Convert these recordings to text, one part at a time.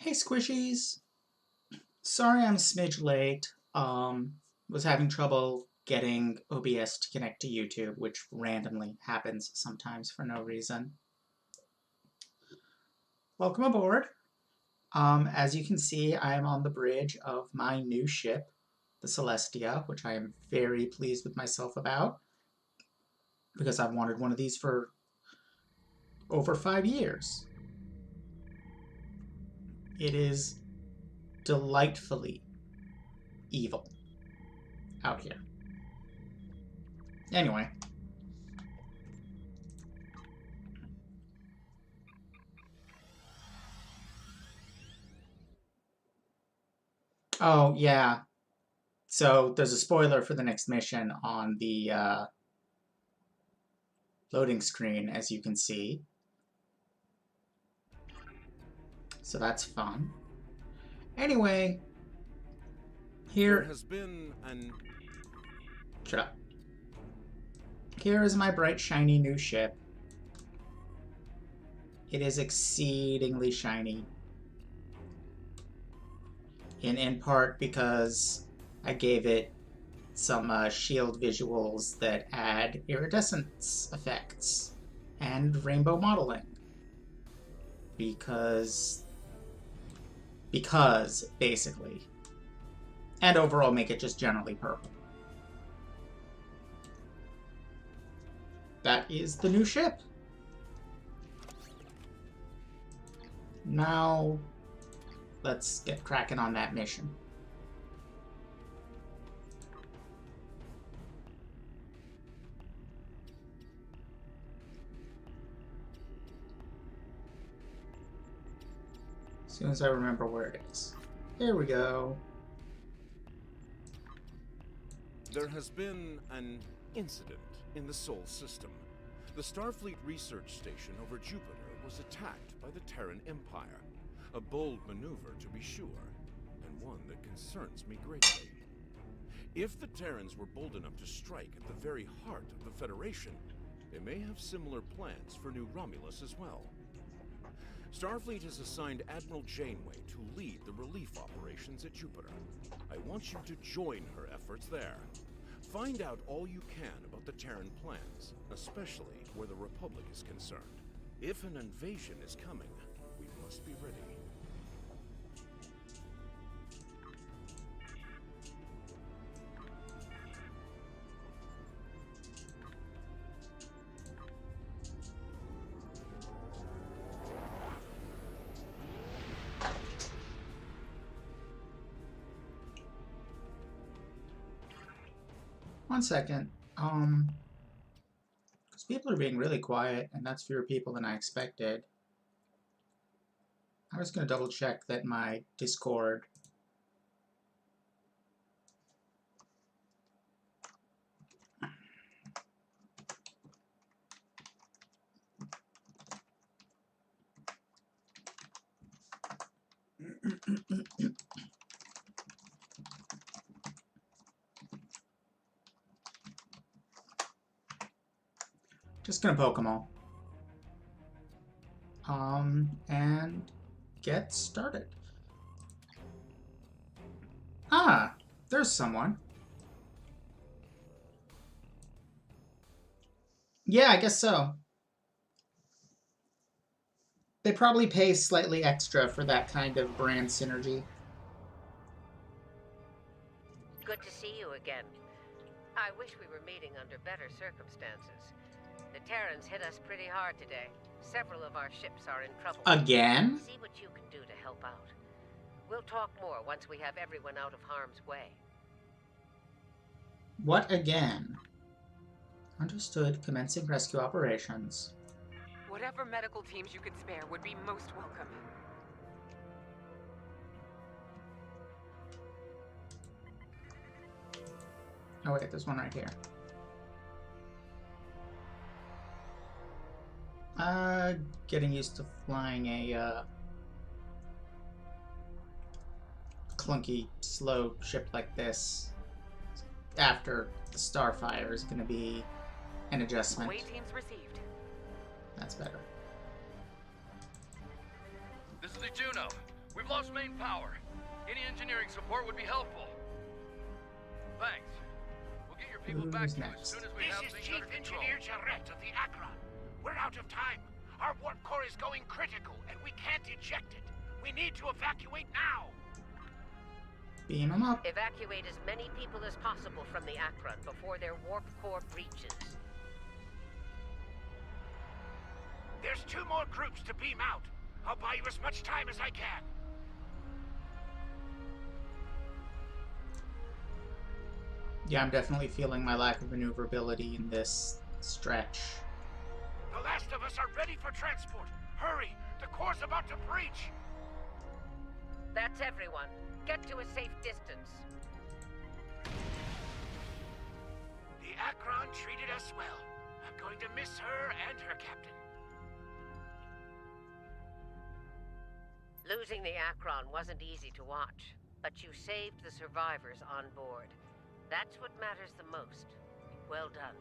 Hey Squishies! Sorry I'm a smidge late. Was having trouble getting OBS to connect to YouTube, which randomly happens sometimes for no reason. Welcome aboard. As you can see, I am on the bridge of my new ship, the Celestia, which I am very pleased with myself about, because I've wanted one of these for over 5 years. It is delightfully evil out here. Anyway. Oh, yeah. So there's a spoiler for the next mission on the loading screen, as you can see. So that's fun. Anyway, There has been an... Shut up. Here is my bright, shiny new ship. It is exceedingly shiny. In part because I gave it some shield visuals that add iridescence effects and rainbow modeling. Because, basically. And overall make it just generally purple. That is the new ship. Now, let's get cracking on that mission. As soon as I remember where it is. There we go. There has been an incident in the Sol system. The Starfleet research station over Jupiter was attacked by the Terran Empire. A bold maneuver, to be sure, and one that concerns me greatly. If the Terrans were bold enough to strike at the very heart of the Federation, they may have similar plans for New Romulus as well. Starfleet has assigned Admiral Janeway to lead the relief operations at Jupiter. I want you to join her efforts there. Find out all you can about the Terran plans, especially where the Republic is concerned. If an invasion is coming, we must be ready. One second. Because people are being really quiet, and that's fewer people than I expected. I was going to double check that my Discord just gonna poke them all. And get started. Ah, there's someone. Yeah, I guess so. They probably pay slightly extra for that kind of brand synergy. Good to see you again. I wish we were meeting under better circumstances. The Terrans hit us pretty hard today. Several of our ships are in trouble. Again? See what you can do to help out. We'll talk more once we have everyone out of harm's way. What again? Understood. Commencing rescue operations. Whatever medical teams you could spare would be most welcome. Oh wait, there's one right here. Getting used to flying a clunky, slow ship like this after the Starfire is going to be an adjustment. Away teams received. That's better. This is the Juno. We've lost main power. Any engineering support would be helpful. Thanks. We'll get your people back Who's to you as next? soon as we have This is things Chief under control. Engineer Jarrett of the Akron. We're out of time. Our warp core is going critical, and we can't eject it. We need to evacuate now. Beam him up. Evacuate as many people as possible from the Akron before their warp core breaches. There's 2 more groups to beam out. I'll buy you as much time as I can. Yeah, I'm definitely feeling my lack of maneuverability in this stretch. The last of us are ready for transport. Hurry! The core's about to breach! That's everyone. Get to a safe distance. The Akron treated us well. I'm going to miss her and her captain. Losing the Akron wasn't easy to watch, but you saved the survivors on board. That's what matters the most. Well done.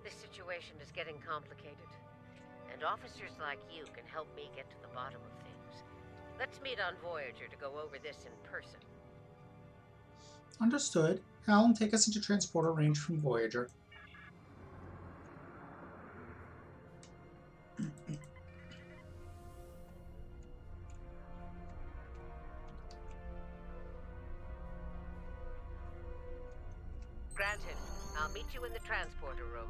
This situation is getting complicated, and officers like you can help me get to the bottom of things. Let's meet on Voyager to go over this in person. Understood. Alan, take us into transporter range from Voyager. Granted. I'll meet you in the transporter room.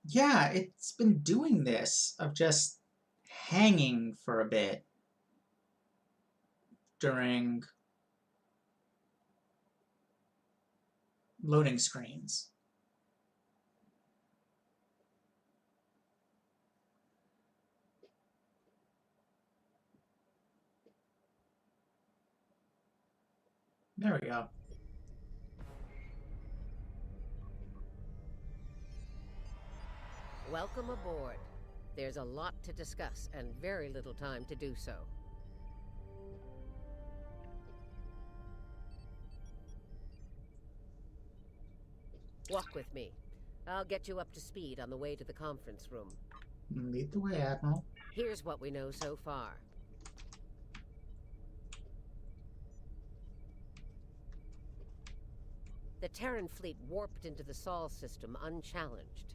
Yeah, it's been doing this of just hanging for a bit during loading screens. There we go. Welcome aboard. There's a lot to discuss and very little time to do so. Walk with me. I'll get you up to speed on the way to the conference room. Lead the way, Admiral. Here's what we know so far. The Terran fleet warped into the Sol system unchallenged.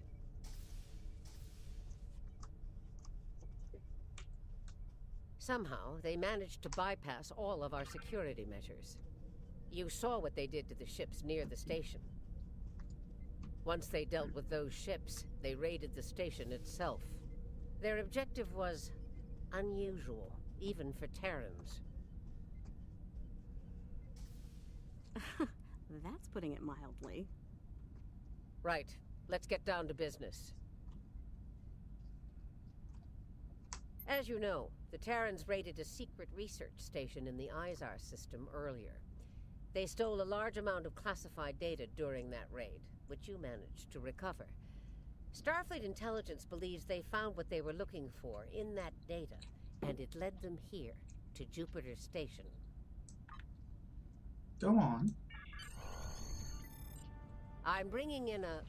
Somehow, they managed to bypass all of our security measures. You saw what they did to the ships near the station. Once they dealt with those ships, they raided the station itself. Their objective was unusual, even for Terrans. That's putting it mildly. Right. Let's get down to business. As you know, the Terrans raided a secret research station in the Izar system earlier. They stole a large amount of classified data during that raid, which you managed to recover. Starfleet intelligence believes they found what they were looking for in that data, and it led them here, to Jupiter Station. Go on. I'm bringing in a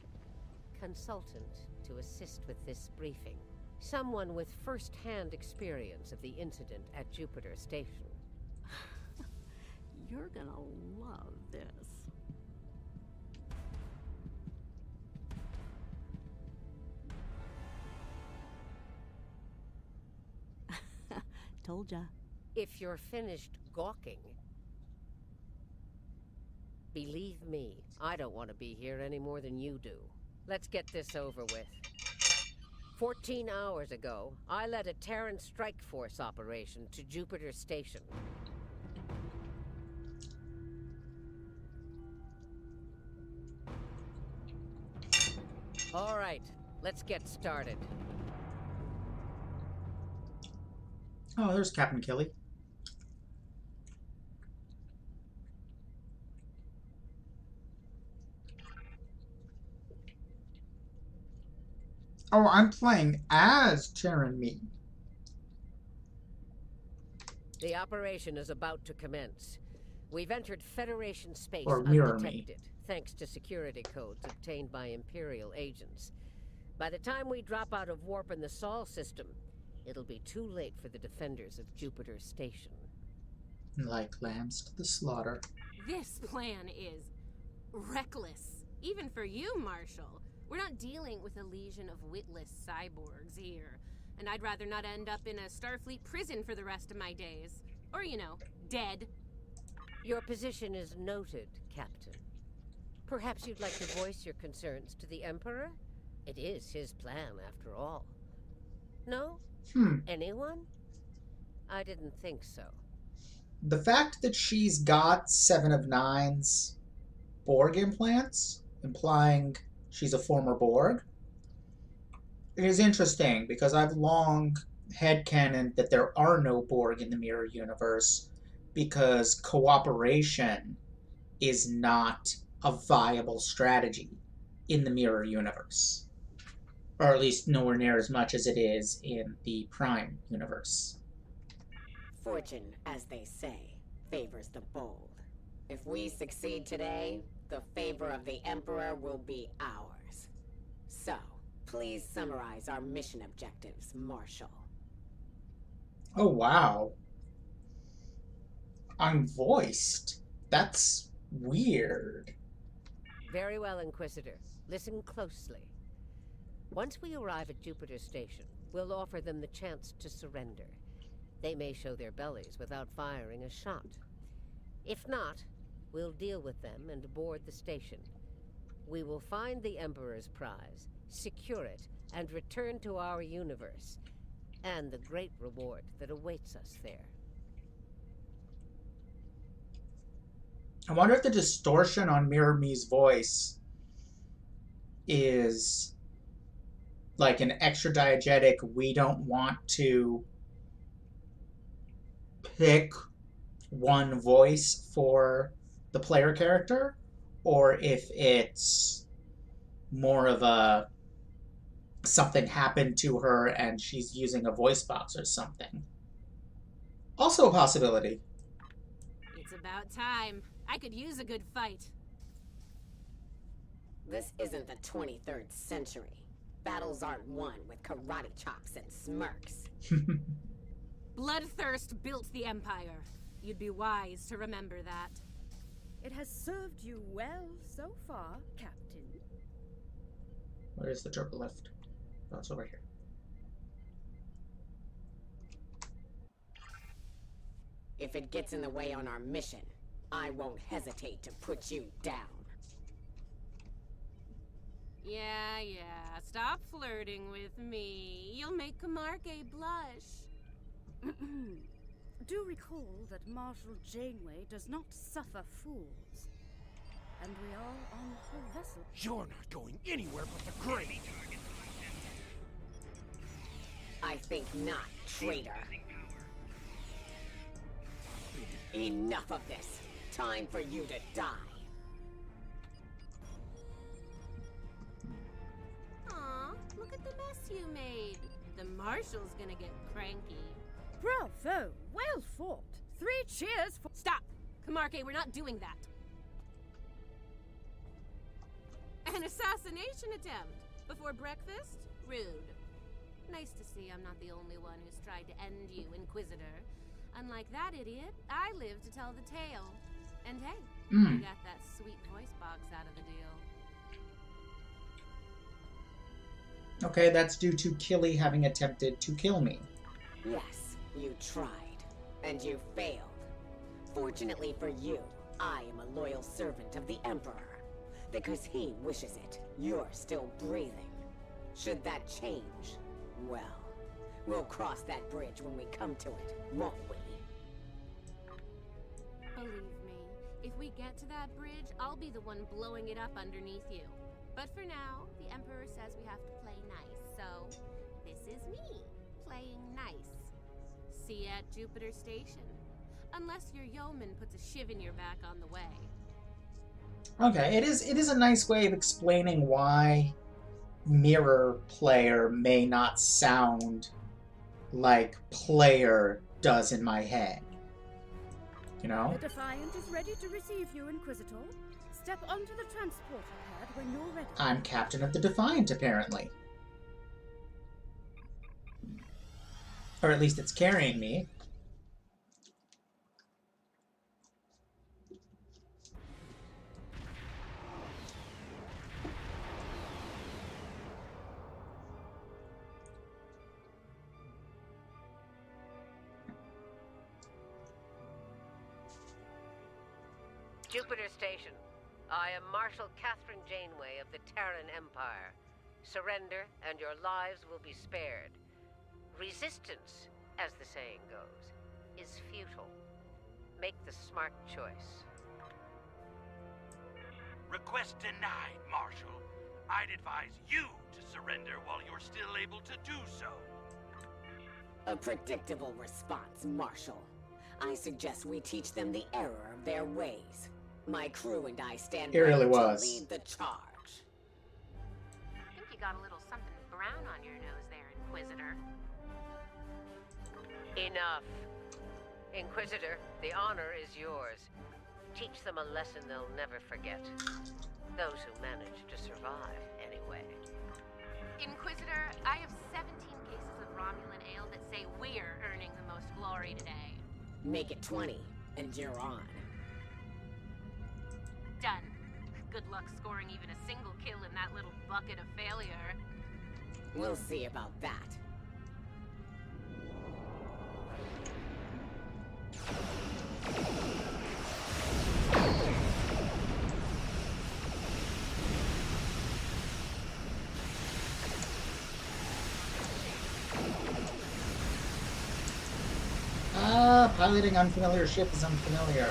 consultant to assist with this briefing. Someone with first-hand experience of the incident at Jupiter Station. You're gonna love this. Told ya. If you're finished gawking, believe me, I don't want to be here any more than you do. Let's get this over with. 14 hours ago, I led a Terran strike force operation to Jupiter Station. All right, let's get started. Oh, there's Captain Kelly. Oh, I'm playing as Charon Me. The operation is about to commence. We've entered Federation space Or Mirror undetected, thanks to security codes obtained by Imperial agents. By the time we drop out of warp in the Sol system, it'll be too late for the defenders of Jupiter Station. Like lambs to the slaughter. This plan is reckless. Even for you, Marshall. We're not dealing with a legion of witless cyborgs here. And I'd rather not end up in a Starfleet prison for the rest of my days. Or, you know, dead. Your position is noted, Captain. Perhaps you'd like to voice your concerns to the Emperor? It is his plan, after all. No? Anyone? I didn't think so. The fact that she's got 7 of 9's Borg implants, implying she's a former Borg, it is interesting because I've long headcanoned that there are no Borg in the Mirror Universe because cooperation is not a viable strategy in the Mirror Universe. Or at least nowhere near as much as it is in the Prime Universe. Fortune, as they say, favors the bold. If we succeed today, the favor of the Emperor will be ours. So, please summarize our mission objectives, Marshall. Oh, wow. I'm voiced. That's weird. Very well, Inquisitor. Listen closely. Once we arrive at Jupiter Station, we'll offer them the chance to surrender. They may show their bellies without firing a shot. If not, we'll deal with them and board the station. We will find the Emperor's prize, secure it, and return to our universe, and the great reward that awaits us there. I wonder if the distortion on Mirror Me's voice is like an extra diegetic, we don't want to pick one voice for the player character, or if it's more of a something happened to her and she's using a voice box or something. Also a possibility. It's about time. I could use a good fight. This isn't the 23rd century. Battles aren't won with karate chops and smirks. Bloodthirst built the Empire. You'd be wise to remember that. It has served you well so far, Captain. Where's the turbo lift? Oh, it's over here. If it gets in the way on our mission, I won't hesitate to put you down. Yeah. Stop flirting with me. You'll make Camargue blush. Do recall that Marshal Janeway does not suffer fools. And we are on her vessel. You're not going anywhere but the grave. I think not, traitor. Enough of this. Time for you to die. Aw, look at the mess you made. The Marshal's gonna get cranky. Bravo! Well fought! 3 cheers for— Stop! Camargue, we're not doing that. An assassination attempt before breakfast? Rude. Nice to see I'm not the only one who's tried to end you, Inquisitor. Unlike that idiot, I live to tell the tale. And hey, you got that sweet voice box out of the deal. Okay, that's due to Killy having attempted to kill me. Yes, you tried. And you failed. Fortunately for you, I am a loyal servant of the Emperor. Because he wishes it, you're still breathing. Should that change, well, we'll cross that bridge when we come to it, won't we? Believe me, if we get to that bridge, I'll be the one blowing it up underneath you. But for now, the Emperor says we have to play nice, so this is me, playing nice. See you at Jupiter Station. Unless your yeoman puts a shiv in your back on the way. Okay, it is a nice way of explaining why mirror player may not sound like player does in my head. You know? The Defiant is ready to receive you, Inquisitor. Step onto the transporter pad when you're ready. I'm captain of the Defiant, apparently. Or at least it's carrying me. Jupiter Station. I am Marshal Catherine Janeway of the Terran Empire. Surrender, and your lives will be spared. Resistance, as the saying goes, is futile. Make the smart choice. Request denied, Marshal. I'd advise you to surrender while you're still able to do so. A predictable response, Marshal. I suggest we teach them the error of their ways. My crew and I stand It really ready was. to lead the charge. I think you got a little something brown on your nose there, Inquisitor. Enough. Inquisitor, the honor is yours. Teach them a lesson they'll never forget. Those who manage to survive, anyway. Inquisitor, I have 17 cases of Romulan ale that say we're earning the most glory today. Make it 20, and you're on. Done. Good luck scoring even a single kill in that little bucket of failure. We'll see about that. Piloting unfamiliar ship is unfamiliar.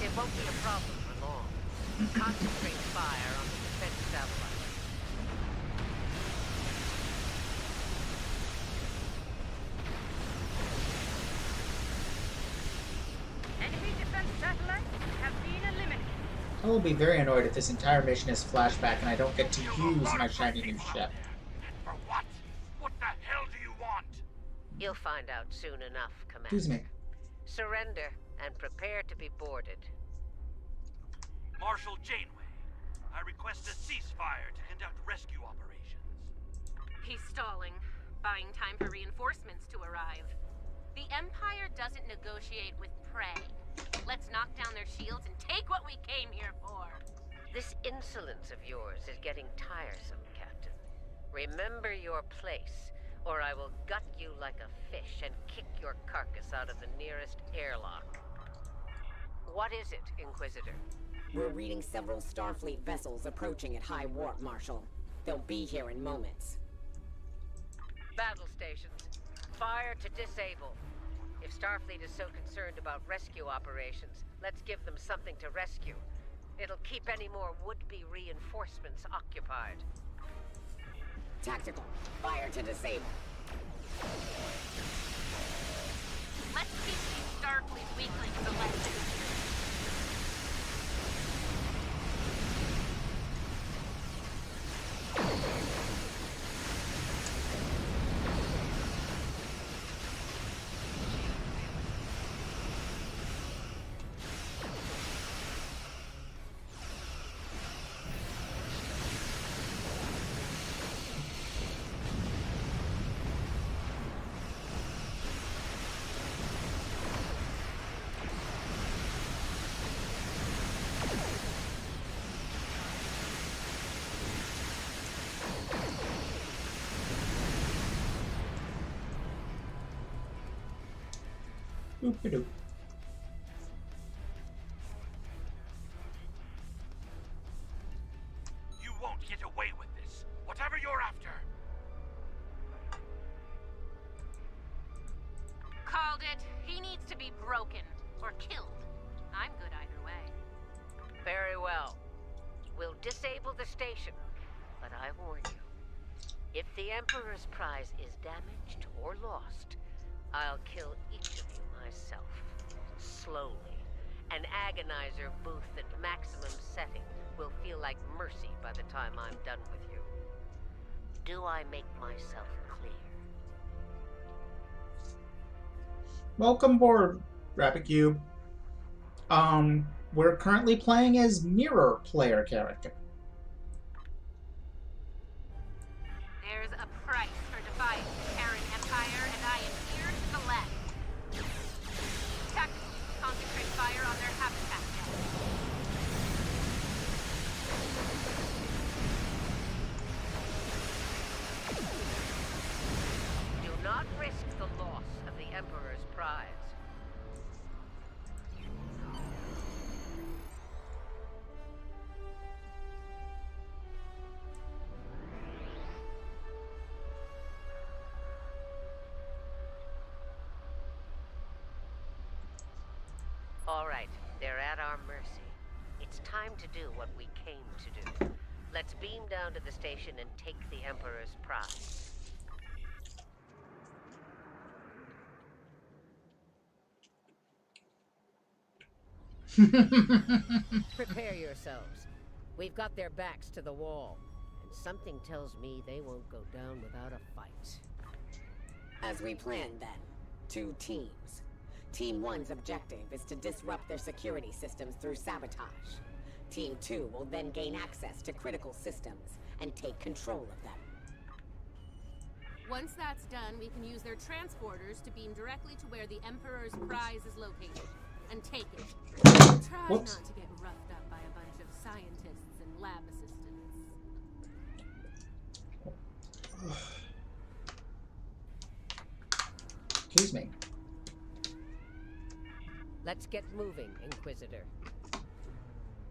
It won't be a problem for long. Concentrate fire on the defense satellite. Enemy defense satellites have been eliminated. I will be very annoyed if this entire mission is flashback and I don't get to use my shiny new ship. For what? What the hell do you want? You'll find out soon enough, Commander. Excuse me. Surrender and prepare to be boarded. Marshal Janeway, I request a ceasefire to conduct rescue operations. He's stalling, buying time for reinforcements to arrive. The Empire doesn't negotiate with prey. Let's knock down their shields and take what we came here for. This insolence of yours is getting tiresome, Captain. Remember your place, or I will gut you like a fish and kick your carcass out of the nearest airlock. What is it, Inquisitor? We're reading several Starfleet vessels approaching at high warp, Marshal. They'll be here in moments. Battle stations. Fire to disable. If Starfleet is so concerned about rescue operations, let's give them something to rescue. It'll keep any more would-be reinforcements occupied. Tactical. Fire to disable. Let's teach these Starfleet weaklings a lesson. Boop-a-doop. You won't get away with this. Whatever you're after. Called it. He needs to be broken. Or killed. I'm good either way. Very well. We'll disable the station. But I warn you, if the Emperor's prize is damaged or lost, I'll kill each of you myself. Slowly. An agonizer booth at maximum setting will feel like mercy by the time I'm done with you. Do I make myself clear? Welcome aboard, Rapid Cube. We're currently playing as Mirror player character. There's a price for defying the Terran Empire, and I am here to collect. Tactical, concentrate fire on their habitat net. Do not risk the loss of the Emperor's prize. All right, they're at our mercy. It's time to do what we came to do. Let's beam down to the station and take the Emperor's prize. Prepare yourselves. We've got their backs to the wall, and something tells me they won't go down without a fight. As we planned then, 2 teams. Team 1's objective is to disrupt their security systems through sabotage. Team 2 will then gain access to critical systems and take control of them. Once that's done, we can use their transporters to beam directly to where the Emperor's prize is located. And take it. Try Whoops. not to get roughed up by a bunch of scientists and lab assistants. Excuse me. Let's get moving, Inquisitor.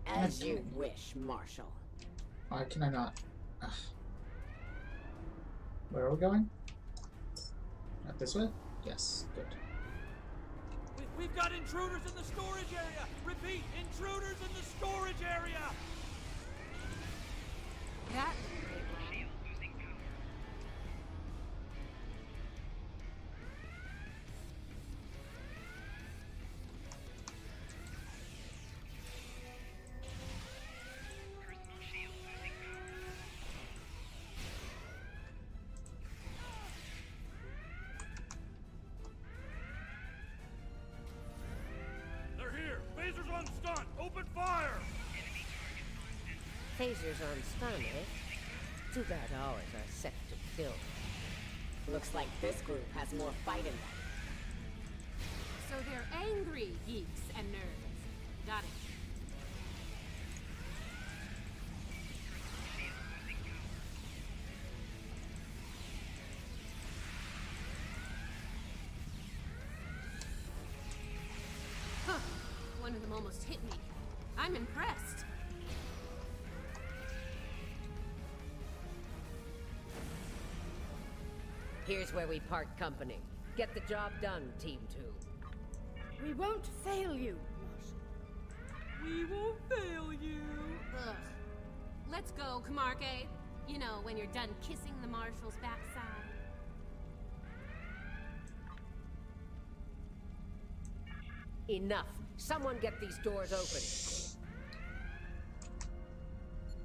As you wish, Marshal. Why can I not? Ugh. Where are we going? Not this way? Yes, good. We've got intruders in the storage area! Repeat, intruders in the storage area! That They're here! Phasers on stun! Open fire! Phasers on stun, eh? Too bad ours are set to kill. Looks like this group has more fight in them. So they're angry geeks and nerds. Got it. Huh. One of them almost hit me. I'm impressed. Here's where we part company. Get the job done, Team 2. We won't fail you, Marshal. We won't fail you. Ugh. Let's go, Camarque. You know, when you're done kissing the Marshal's backside. Enough. Someone get these doors open.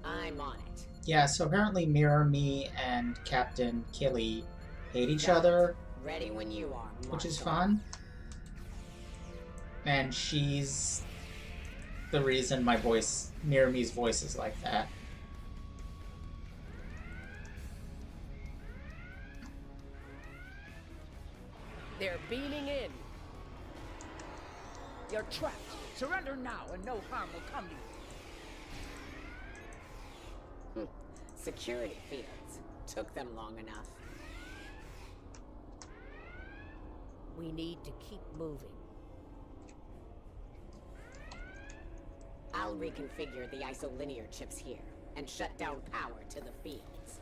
I'm on it. Yeah, so apparently Mirror, me, and Captain Killy hate each Got it. other, Ready when you are, Marshal. which is fun. And she's the reason my voice, Mirror Me's voice is like that. They're beaming in. You're trapped. Surrender now and no harm will come to you. Security fields. Took them long enough. We need to keep moving. I'll reconfigure the isolinear chips here and shut down power to the fields.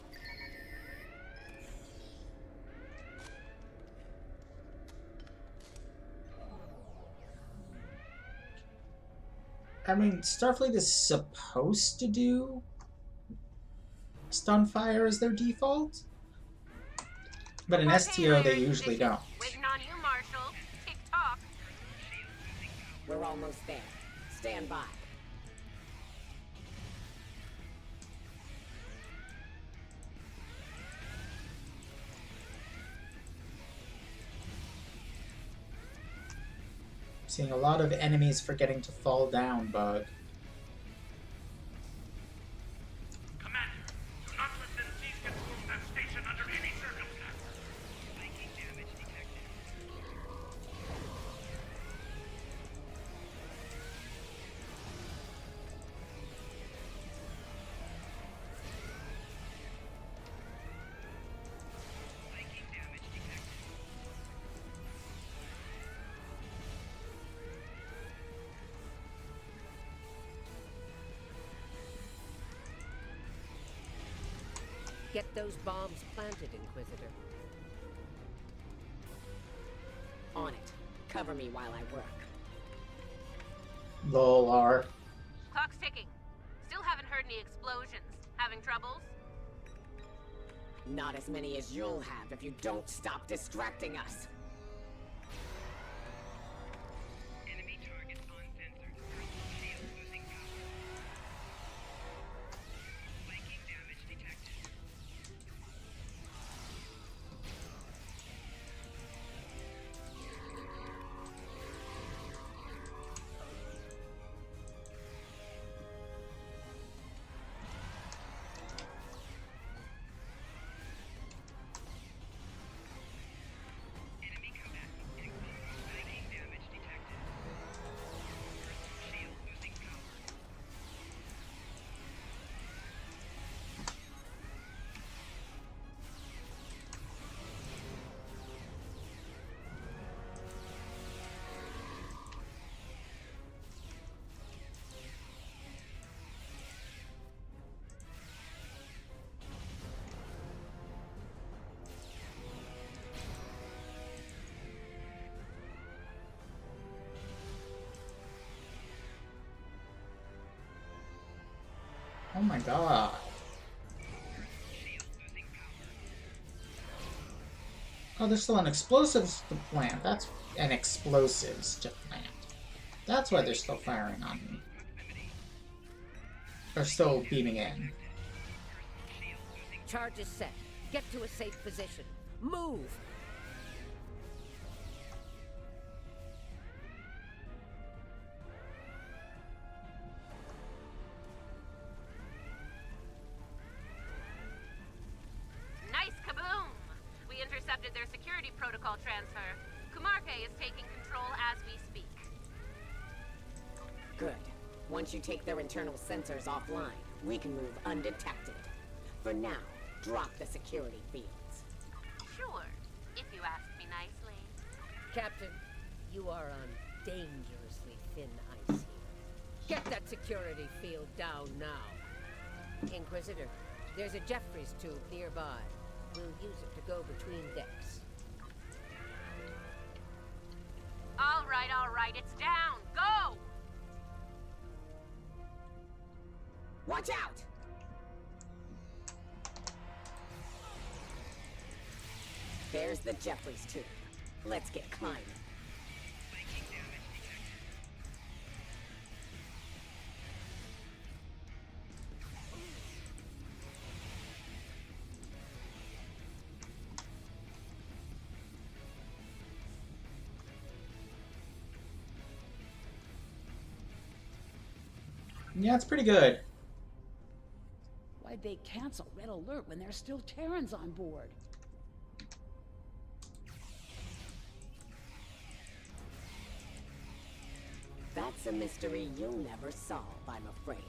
I mean, Starfleet is supposed to do stun fire as their default, but in STO they usually don't. Waiting on you, Marshall. Tick-tock. We're almost there. Stand by. Seeing a lot of enemies forgetting to fall down, Bug. Commander, do not let them seize control of that station under any circumstances. Making damage detected. Making damage detected. Get those bombs planted, Inquisitor. On it. Cover me while I work. Lol, R. Clock's ticking. Still haven't heard any explosions. Having troubles? Not as many as you'll have if you don't stop distracting us. Enemy target uncensored. Shield losing power. Making damage detected. Enemy combatant incoming. Making damage detected. Shield losing power. Oh my god. Oh, there's still an explosives to plant. That's an explosives to plant. That's why they're still firing on me. They're still beaming in. Charge is set. Get to a safe position. Move! Nice kaboom! We intercepted their security protocol transfer. Kumarke is taking control as we speak. Good. Once you take their internal sensors offline, we can move undetected. For now, drop the security fields. Sure, if you ask me nicely. Captain, you are on dangerously thin ice here. Get that security field down now. Inquisitor, there's a Jeffries tube nearby. We'll use it to go between decks. All right, it's down. Go! Watch out! There's the Jeffries tube. Let's get climbing. Yeah, it's pretty good. Why'd they cancel Red Alert when there's still Terrans on board? That's a mystery you'll never solve, I'm afraid.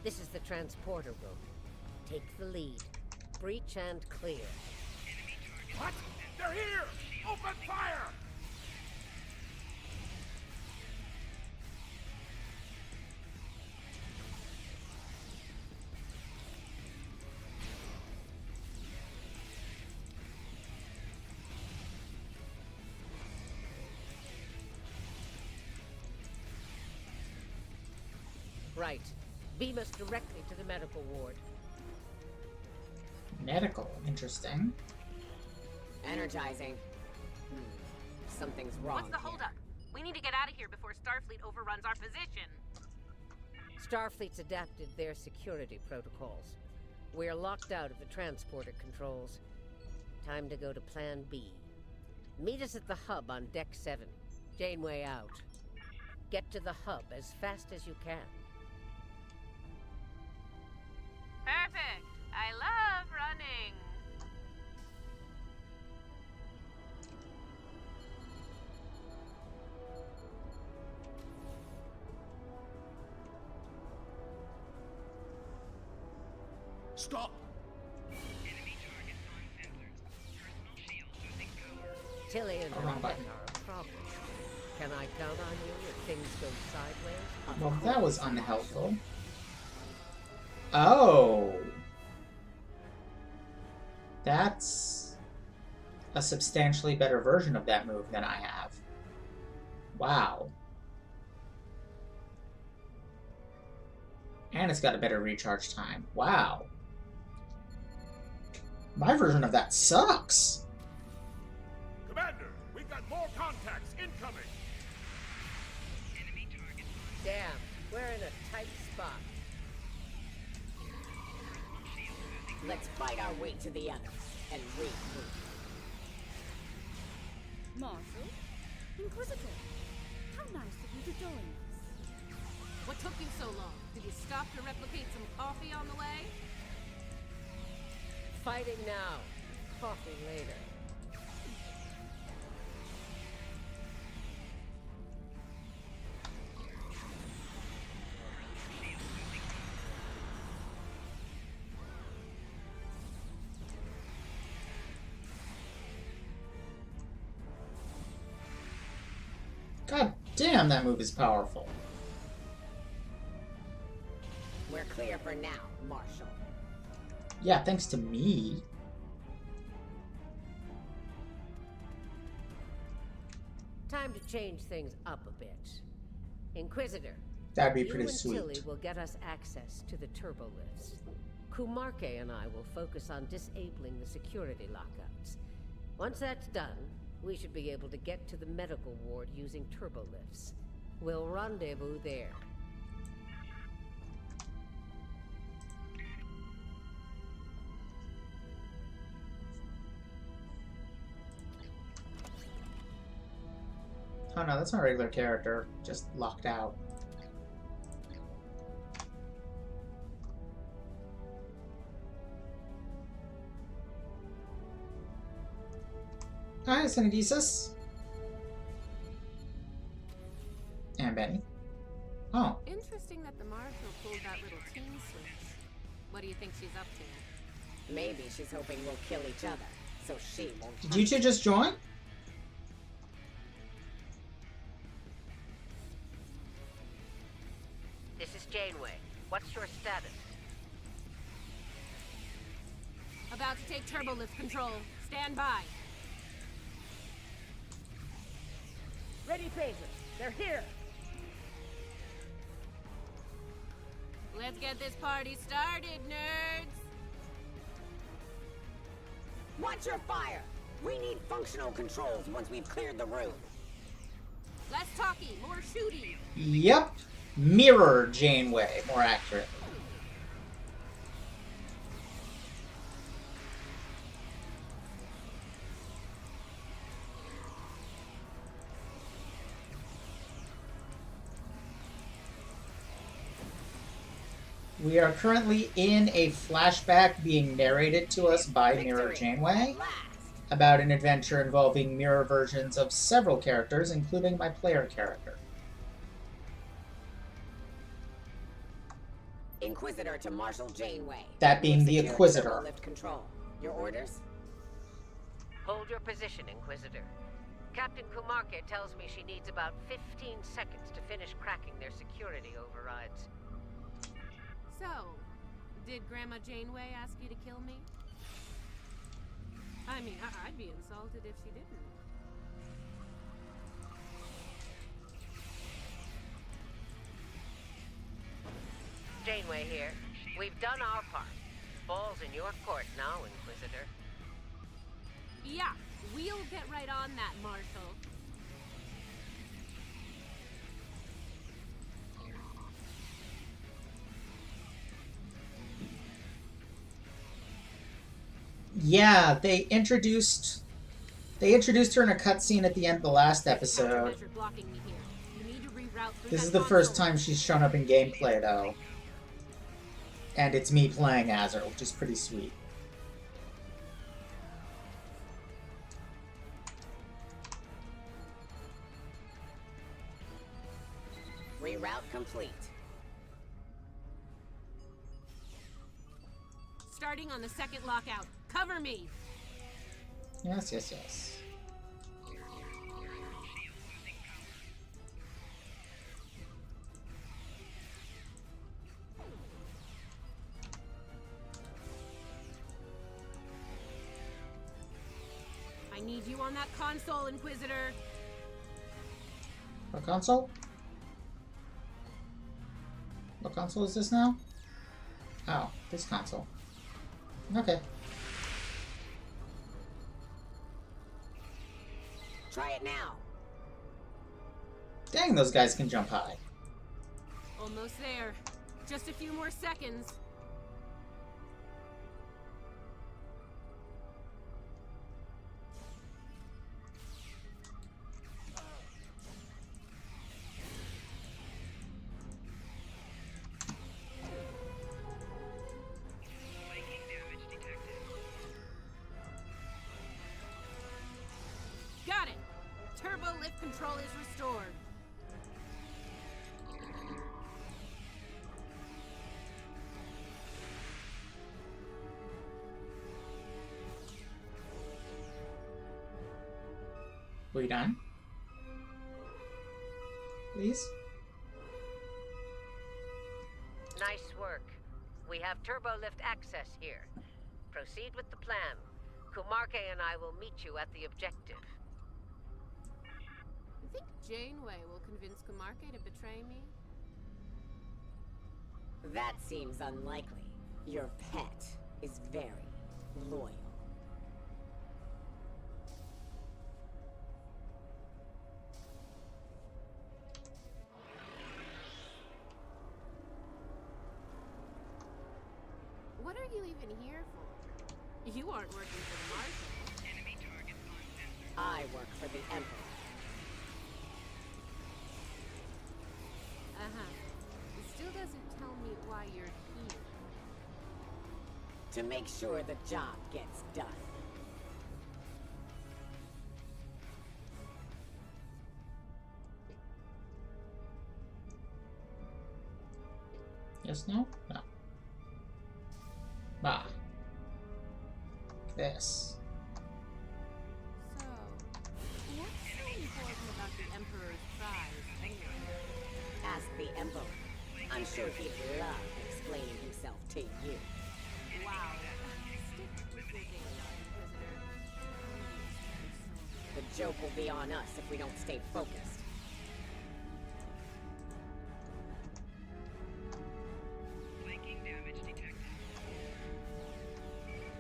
This is the transporter room. Take the lead. Breach and clear. What? They're here! Open fire! Right. Beam us directly to the medical ward. Medical, interesting. Energizing. Something's wrong. What's the holdup? We need to get out of here before Starfleet overruns our position. Starfleet's adapted their security protocols. We're locked out of the transporter controls. Time to go to Plan B. Meet us at the hub on Deck 7. Janeway out. Get to the hub as fast as you can. Perfect. I love running. Stop! Tilly and Wrong her button. men are a problem. Can I count on you if things go sideways? Well, that was unhelpful. Oh. That's a substantially better version of that move than I have. Wow. And it's got a better recharge time. Wow. My version of that sucks. Commander, we've got more contacts incoming. Damn, we're in a tight spot. Let's fight our way to the others and regroup. Marshal? Inquisitor? How nice of you to join us. What took you so long? Did you stop to replicate some coffee on the way? Fighting now. Coffee later. God damn, that move is powerful. We're clear for now, Marshal. Yeah, thanks to me. Time to change things up a bit. Inquisitor, That'd be you pretty and sweet. Tilly will get us access to the turbolifts. Kumarke and I will focus on disabling the security lockouts. Once that's done, we should be able to get to the medical ward using turbolifts. We'll rendezvous there. Oh no, that's not a regular character, just locked out. Hi, Synedesis. And Benny. Oh, Interesting that the Marshal pulled that little team switch. What do you think she's up to? Maybe she's hoping we'll kill each other, so she won't. did you two just join? This is Janeway. What's your status? About to take turbolift control. Stand by. Ready phasers. They're here. Let's get this party started, nerds. Watch your fire! We need functional controls once we've cleared the room. Less talky, more shooty. Yep. Mirror Janeway, more accurate. We are currently in a flashback being narrated to us by Mirror Janeway about an adventure involving mirror versions of several characters, including my player character. Inquisitor to Marshal Janeway. That being the Secure Inquisitor. Lift control. Your orders? Hold your position, Inquisitor. Captain Kumarke tells me she needs about 15 seconds to finish cracking their security overrides. So, did Grandma Janeway ask you to kill me? I mean, I'd be insulted if she didn't. Janeway here. We've done our part. Ball's in your court now, Inquisitor. Yeah, we'll get right on that, Marshal. Yeah, they introduced her in a cutscene at the end of the last episode. This is the first time she's shown up in gameplay, though. And it's me playing as her, which is pretty sweet. Reroute complete. Starting on the second lockout. Cover me! Yes, yes, yes. I need you on that console, Inquisitor. What console? What console is this now? Oh, this console. Okay. Try it now. Dang, those guys can jump high. Almost there. Just a few more seconds. Got it. Turbo lift control is restored. We done? Please? Nice work. We have turbo-lift access here. Proceed with the plan. Kumarke and I will meet you at the objective. You think Janeway will convince Kumarke to betray me? That seems unlikely. Your pet is very loyal. What are you even here for? You aren't working for the Marshal. Enemy target on sensor. I work for the Emperor. It still doesn't tell me why you're here. To make sure the job gets done. Yes, no? No. Bah. This. So, what's so important about the Emperor's prize, anyway? Ask the Emperor. I'm sure he'd love explaining himself to you. Wow. Stick with your data, Inquisitor. The joke will be on us if we don't stay focused. Flanking damage detected.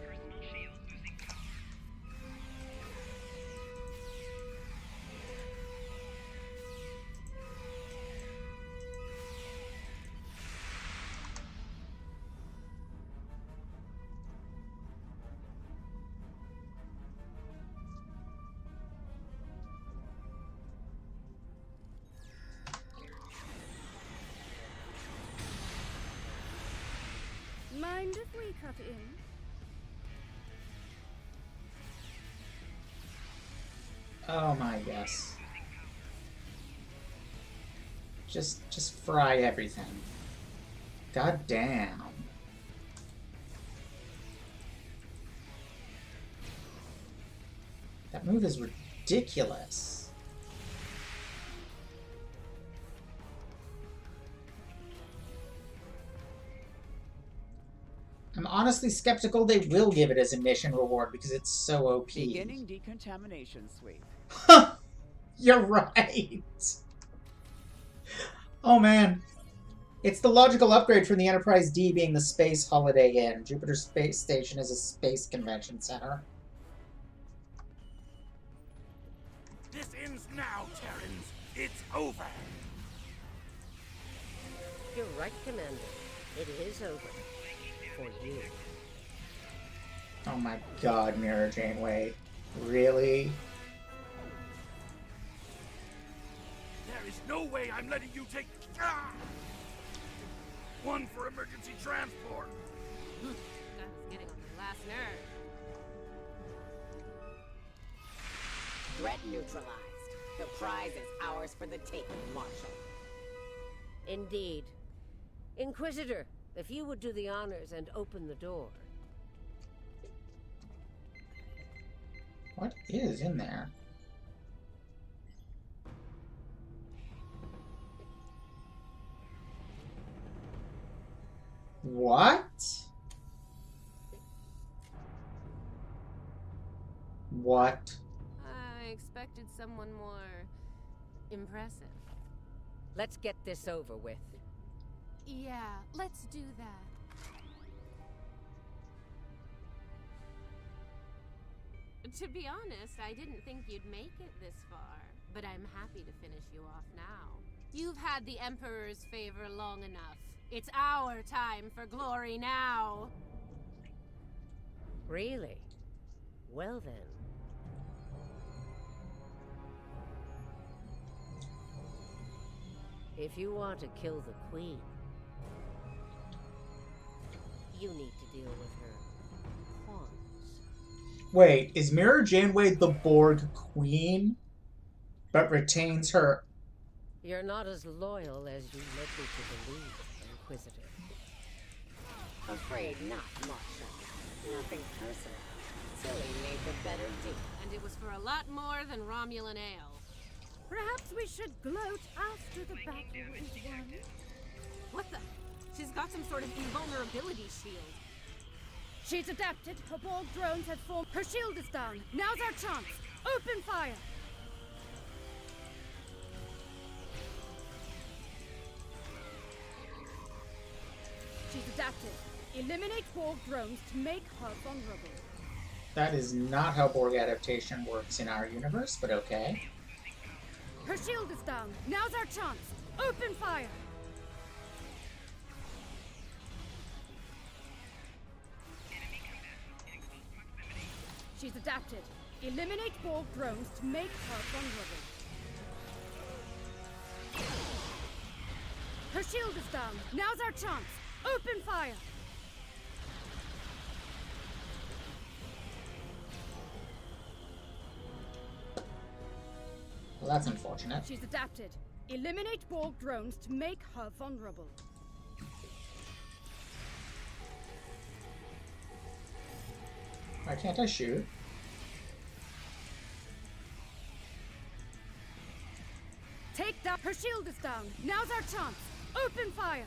Personal shield losing power. Mind if we cut in? Oh my, yes. Just fry everything. God damn. That move is ridiculous. I'm honestly skeptical they will give it as a mission reward because it's so OP. Beginning decontamination sweep. You're right. Oh man. It's the logical upgrade from the Enterprise D being the Space Holiday Inn. Jupiter Space Station is a space convention center. This ends now, Terrans. It's over. You're right, Commander. It is over. For you. Oh my god, Mira Janeway. Really? There is no way I'm letting you take... Ah! One for emergency transport. That was getting on my last nerve. Threat neutralized. The prize is ours for the taking, Marshal. Indeed. Inquisitor, if you would do the honors and open the door. What is in there? What? What? I expected someone more impressive. Let's get this over with. Yeah, let's do that. To be honest, I didn't think you'd make it this far, but I'm happy to finish you off now. You've had the Emperor's favor long enough. It's our time for glory now. Really? Well then. If you want to kill the Queen, you need to deal with her pawns. Wait, is Mira Janeway the Borg Queen, but retains her... You're not as loyal as you led me to believe, Inquisitor. Afraid not, Marshal. Nothing personal. Tilly made the better deal. And it was for a lot more than Romulan ale. Perhaps we should gloat after the battle is won. What the? She's got some sort of invulnerability shield. She's adapted. Her Borg drones have formed. Her shield is down. Now's our chance. Open fire! She's adapted. Eliminate Borg drones to make her vulnerable. That is not how Borg adaptation works in our universe, but okay. Her shield is down. Now's our chance. Open fire! She's adapted. Eliminate Borg drones to make her vulnerable. Her shield is down. Now's our chance. Open fire! Well, that's unfortunate. She's adapted. Eliminate Borg drones to make her vulnerable. Why can't I shoot? Take down. Her shield is down. Now's our chance. Open fire!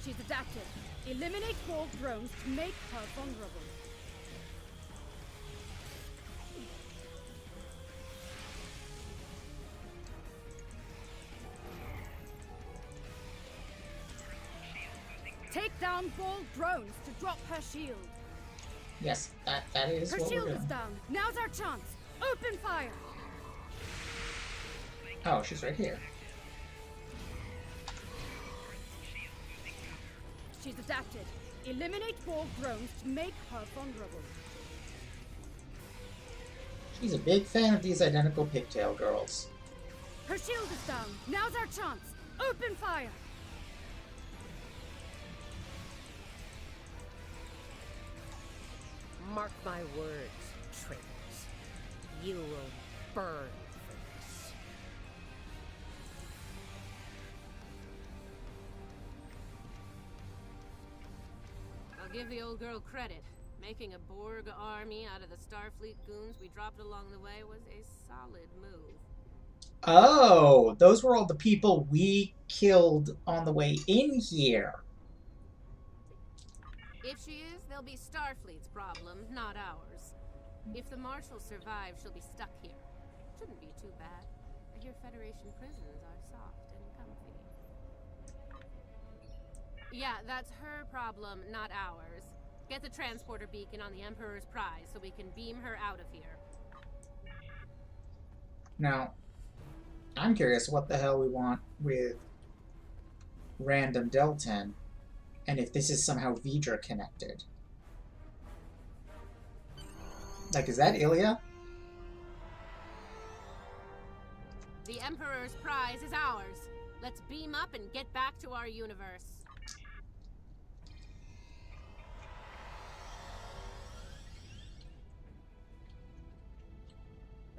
She's adapted. Eliminate Borg drones to make her vulnerable. Take down Borg drones to drop her shield. Yes, that is Her what we're shield is doing. down. Now's our chance. Open fire! Oh, she's right here. She's adapted. Eliminate Borg drones to make her vulnerable. She's a big fan of these identical pigtail girls. Her shield is down. Now's our chance. Open fire! Mark my words, traitors. You will burn for this. I'll give the old girl credit. Making a Borg army out of the Starfleet goons we dropped along the way was a solid move. Oh, those were all the people we killed on the way in here. If she is, they'll It'll be Starfleet's problem, not ours. If the Marshal survives, she'll be stuck here. Shouldn't be too bad. I hear Federation prisons are soft and comfy. Yeah, that's her problem, not ours. Get the transporter beacon on the Emperor's prize so we can beam her out of here. Now, I'm curious what the hell we want with Random Deltan, and if this is somehow Vidra connected. Like, is that Ilya? The Emperor's prize is ours. Let's beam up and get back to our universe.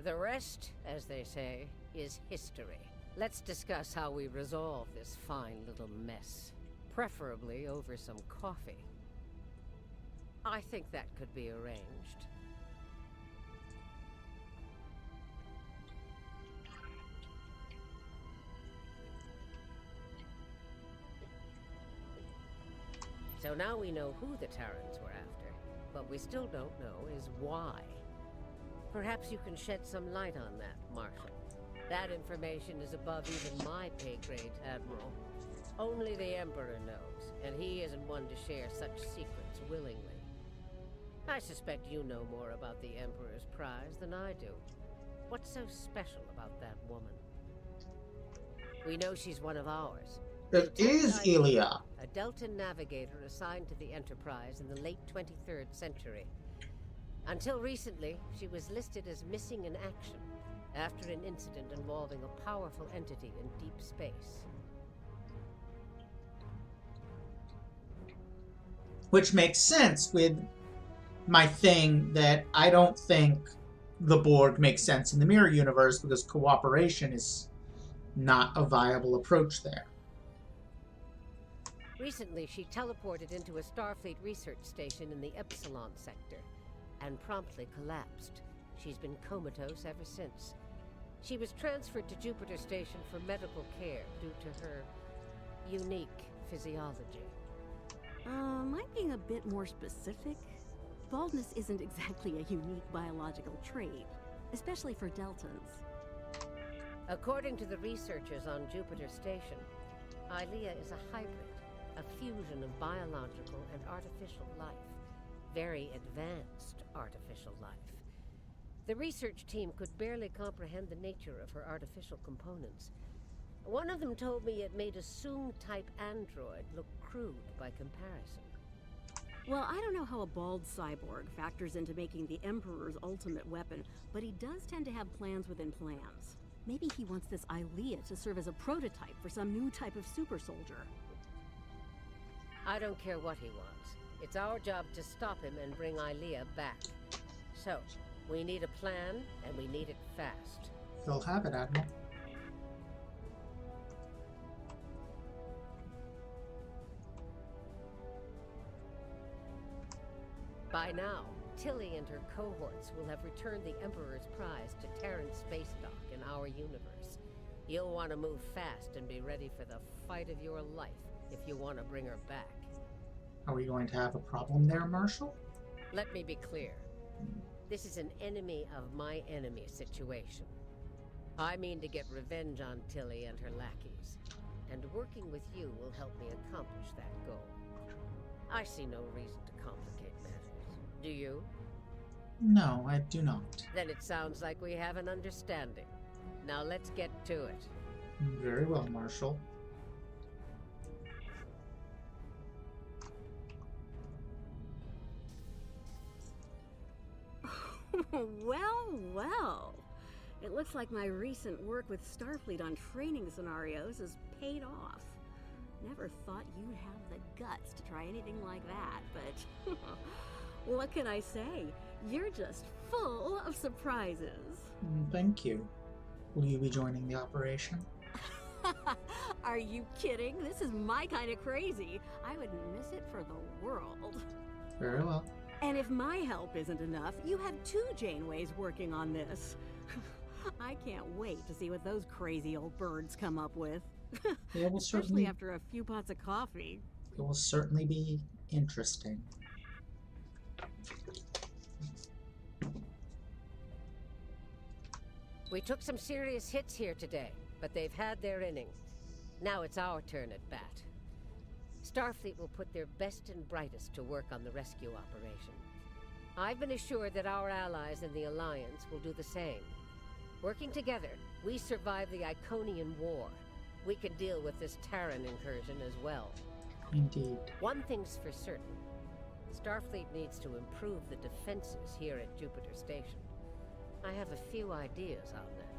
The rest, as they say, is history. Let's discuss how we resolve this fine little mess. Preferably over some coffee. I think that could be arranged. So now we know who the Terrans were after, but we still don't know is why. Perhaps you can shed some light on that, Marshal. That information is above even my pay grade, Admiral. Only the Emperor knows, and he isn't one to share such secrets willingly. I suspect you know more about the Emperor's prize than I do. What's so special about that woman? We know she's one of ours. It is Ilya. A Delta navigator assigned to the Enterprise in the late 23rd century. Until recently, she was listed as missing in action after an incident involving a powerful entity in deep space. Which makes sense with my thing that I don't think the Borg makes sense in the Mirror Universe because cooperation is not a viable approach there. Recently, she teleported into a Starfleet research station in the Epsilon sector and promptly collapsed. She's been comatose ever since. She was transferred to Jupiter Station for medical care due to her unique physiology. Am I being a bit more specific? Baldness isn't exactly a unique biological trait, especially for Deltans. According to the researchers on Jupiter Station, Ilya is a hybrid, a fusion of biological and artificial life. Very advanced artificial life. The research team could barely comprehend the nature of her artificial components. One of them told me it made a Soong-type android look crude by comparison. Well, I don't know how a bald cyborg factors into making the Emperor's ultimate weapon, but he does tend to have plans within plans. Maybe he wants this Ilya to serve as a prototype for some new type of super soldier. I don't care what he wants. It's our job to stop him and bring Ilya back. So, we need a plan, and we need it fast. He'll have it, Admiral. By now, Tilly and her cohorts will have returned the Emperor's prize to Terran space dock in our universe. You'll want to move fast and be ready for the fight of your life if you want to bring her back. Are we going to have a problem there, Marshal? Let me be clear. This is an enemy of my enemy situation. I mean to get revenge on Tilly and her lackeys, and working with you will help me accomplish that goal. I see no reason to complicate matters. Do you? No, I do not. Then it sounds like we have an understanding. Now let's get to it. Very well, Marshal. Well. It looks like my recent work with Starfleet on training scenarios has paid off. Never thought you'd have the guts to try anything like that, but what can I say? You're just full of surprises. Thank you. Will you be joining the operation? Are you kidding? This is my kind of crazy. I wouldn't miss it for the world. Very well. And if my help isn't enough, you have 2 Janeways working on this. I can't wait to see what those crazy old birds come up with. It will Especially after a few pots of coffee. It will certainly be interesting. We took some serious hits here today, but they've had their innings. Now it's our turn at bat. Starfleet will put their best and brightest to work on the rescue operation. I've been assured that our allies in the Alliance will do the same. Working together, we survive the Iconian War. We can deal with this Terran incursion as well. Indeed. One thing's for certain. Starfleet needs to improve the defenses here at Jupiter Station. I have a few ideas on that.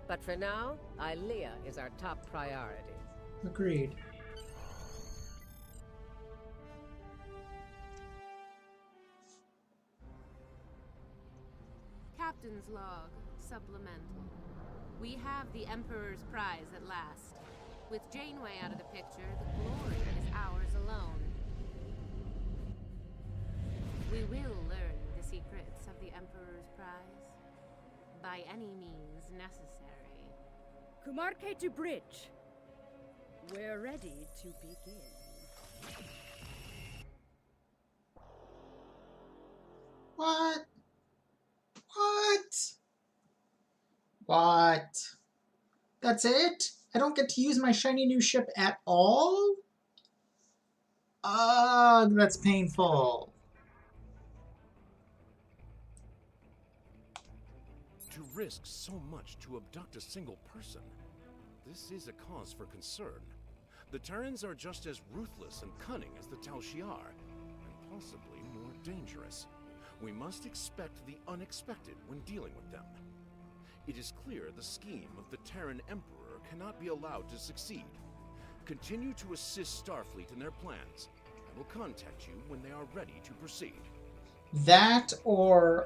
But for now, Ilea is our top priority. Agreed. Captain's log, supplemental. We have the Emperor's prize at last. With Janeway out of the picture, the glory is ours alone. We will learn the secrets of the Emperor's prize. By any means necessary. Kumarke to bridge. We're ready to begin. What? What? What? That's it? I don't get to use my shiny new ship at all? Ugh, that's painful. To risk so much to abduct a single person, this is a cause for concern. The Terrans are just as ruthless and cunning as the Tal Shiar, and possibly more dangerous. We must expect the unexpected when dealing with them. It is clear the scheme of the Terran Emperor cannot be allowed to succeed. Continue to assist Starfleet in their plans. I will contact you when they are ready to proceed. That or,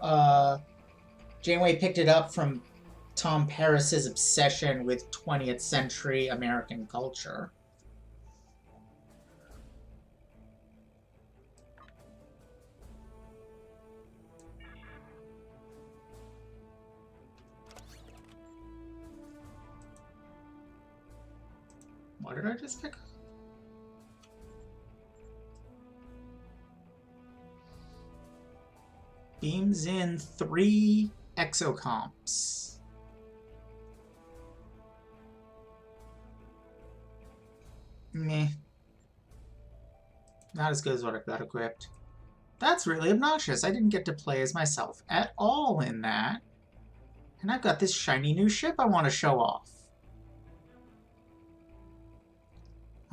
Janeway picked it up from Tom Paris's obsession with 20th century American culture. What did I just pick? Beams in 3 exocomps. Meh. Not as good as what I've got equipped. That's really obnoxious. I didn't get to play as myself at all in that. And I've got this shiny new ship I want to show off.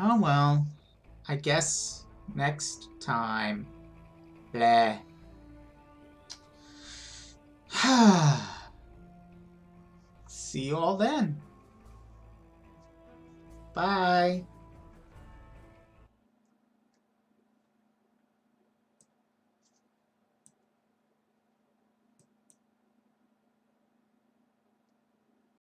Oh well. I guess next time. Bleh. See you all then. Bye.